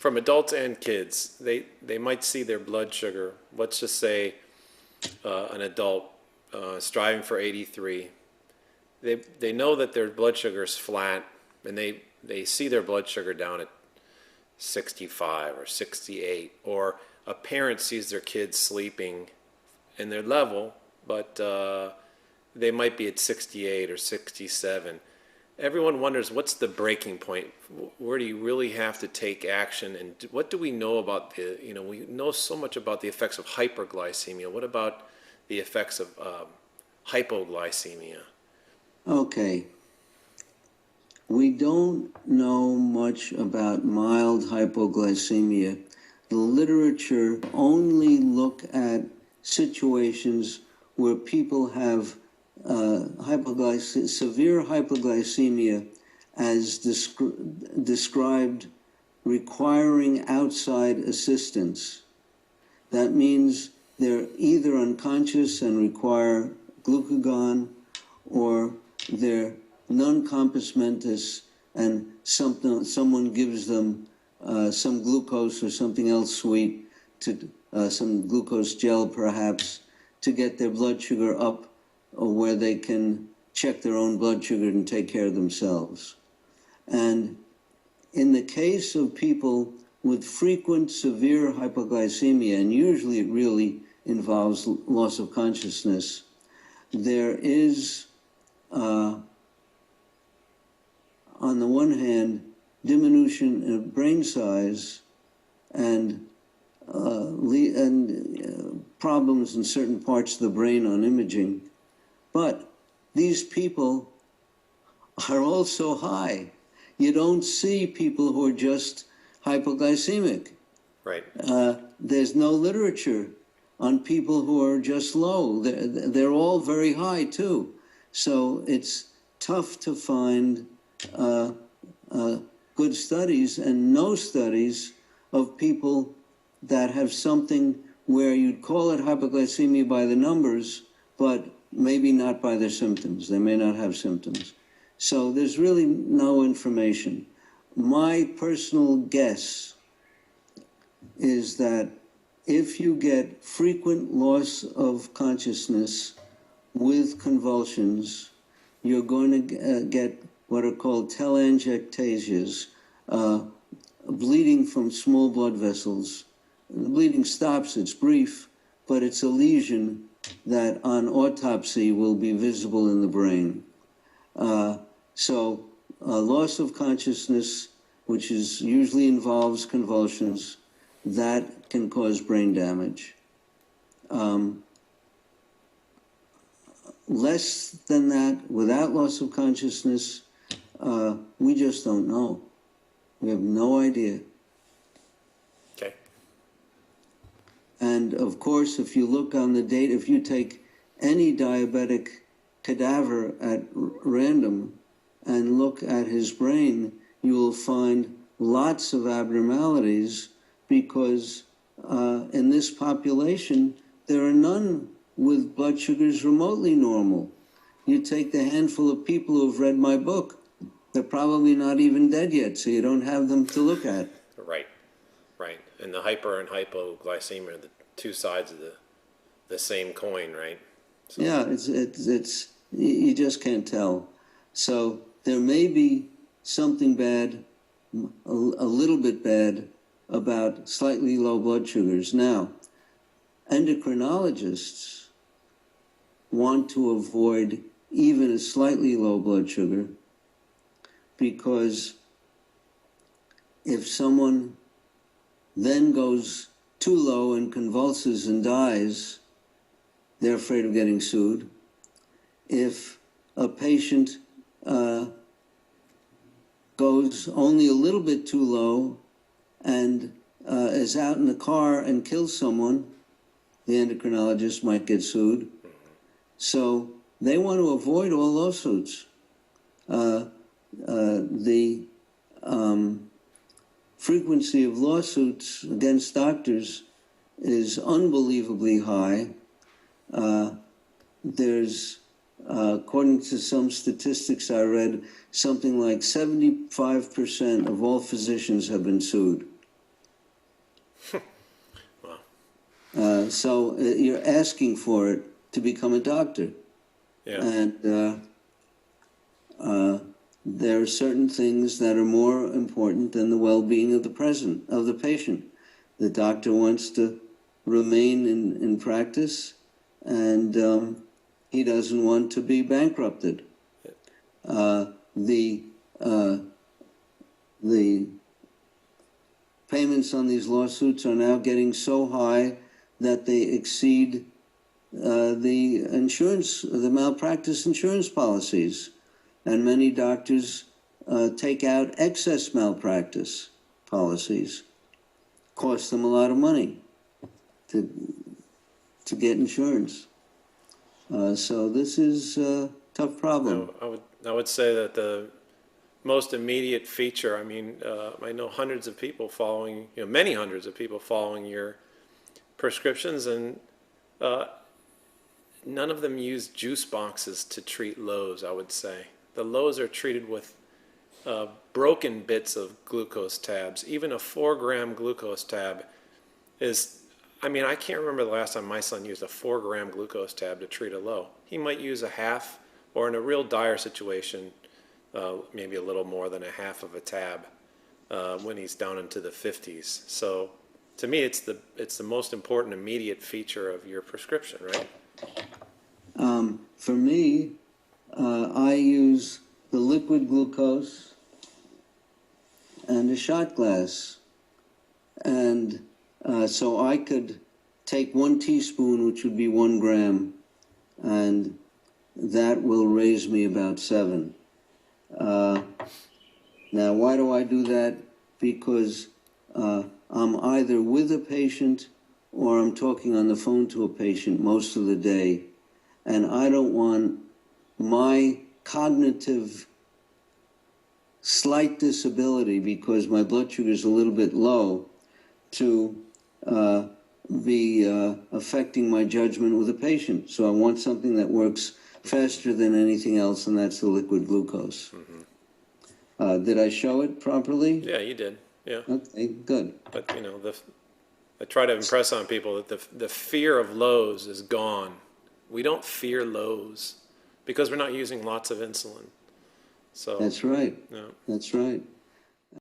from adults and kids, they might see their blood sugar. Let's just say an adult striving for 83. They know that their blood sugar is flat, and they see their blood sugar down at 65 or 68, or a parent sees their kids sleeping in their level, but they might be at 68 or 67. Everyone wonders, what's the breaking point? Where do you really have to take action? And what do we know about we know so much about the effects of hyperglycemia. What about the effects of hypoglycemia? Okay. We don't know much about mild hypoglycemia. The literature only look at situations where people have severe hypoglycemia as described requiring outside assistance. That means they're either unconscious and require glucagon, or they're non-compos mentis and someone gives them some glucose or something else sweet, some glucose gel perhaps, to get their blood sugar up, or where they can check their own blood sugar and take care of themselves. And in the case of people with frequent severe hypoglycemia, and usually it really involves loss of consciousness, there is, on the one hand, diminution in brain size and problems in certain parts of the brain on imaging. But these people are also high. You don't see people who are just hypoglycemic. Right. There's no literature on people who are just low. They're all very high too. So it's tough to find good studies, and no studies of people that have something where you'd call it hypoglycemia by the numbers, but maybe not by their symptoms. They may not have symptoms. So there's really no information. My personal guess is that if you get frequent loss of consciousness with convulsions, you're going to get what are called telangiectasias, bleeding from small blood vessels. The bleeding stops, it's brief, but it's a lesion that on autopsy will be visible in the brain. So loss of consciousness, which usually involves convulsions, that can cause brain damage. Less than that, without loss of consciousness, we just don't know. We have no idea. Okay. And of course, if you look on the data, if you take any diabetic cadaver at random and look at his brain, you will find lots of abnormalities, because in this population, there are none with blood sugars remotely normal. You take the handful of people who have read my book, they're probably not even dead yet, so you don't have them to look at. Right, right. And the hyper and hypoglycemia are the two sides of the same coin, right? So. Yeah, it's you just can't tell. So there may be something bad, a little bit bad, about slightly low blood sugars. Now, endocrinologists want to avoid even a slightly low blood sugar, because if someone then goes too low and convulses and dies, they're afraid of getting sued. If a patient goes only a little bit too low and is out in the car and kills someone, the endocrinologist might get sued. So they want to avoid all lawsuits. The frequency of lawsuits against doctors is unbelievably high. There's, according to some statistics I read, something like 75% of all physicians have been sued. Wow. So you're asking for it to become a doctor. Yeah. And there are certain things that are more important than the well-being of the patient. The doctor wants to remain in practice, and he doesn't want to be bankrupted. The payments on these lawsuits are now getting so high that they exceed the malpractice insurance policies, and many doctors take out excess malpractice policies. Cost them a lot of money to get insurance. So this is a tough problem. I would say that the most immediate feature, I mean, I know hundreds of people following, many hundreds of people following your prescriptions, and none of them use juice boxes to treat lows, I would say. The lows are treated with broken bits of glucose tabs. Even a 4-gram glucose tab is, I mean, I can't remember the last time my son used a 4-gram glucose tab to treat a low. He might use a half, or in a real dire situation, maybe a little more than a half of a tab when he's down into the 50s. So to me, it's the most important immediate feature of your prescription, right? For me, I use the liquid glucose and a shot glass. And so I could take 1 teaspoon, which would be 1 gram, and that will raise me about 7. Now, why do I do that? Because I'm either with a patient or I'm talking on the phone to a patient most of the day, and I don't want my cognitive slight disability, because my blood sugar is a little bit low, to be affecting my judgment with a patient. So I want something that works faster than anything else, and that's the liquid glucose. Mm-hmm. Did I show it properly? Yeah, you did. Yeah. Okay, good. But I try to impress on people that the fear of lows is gone. We don't fear lows because we're not using lots of insulin. So that's right. Yeah. That's right.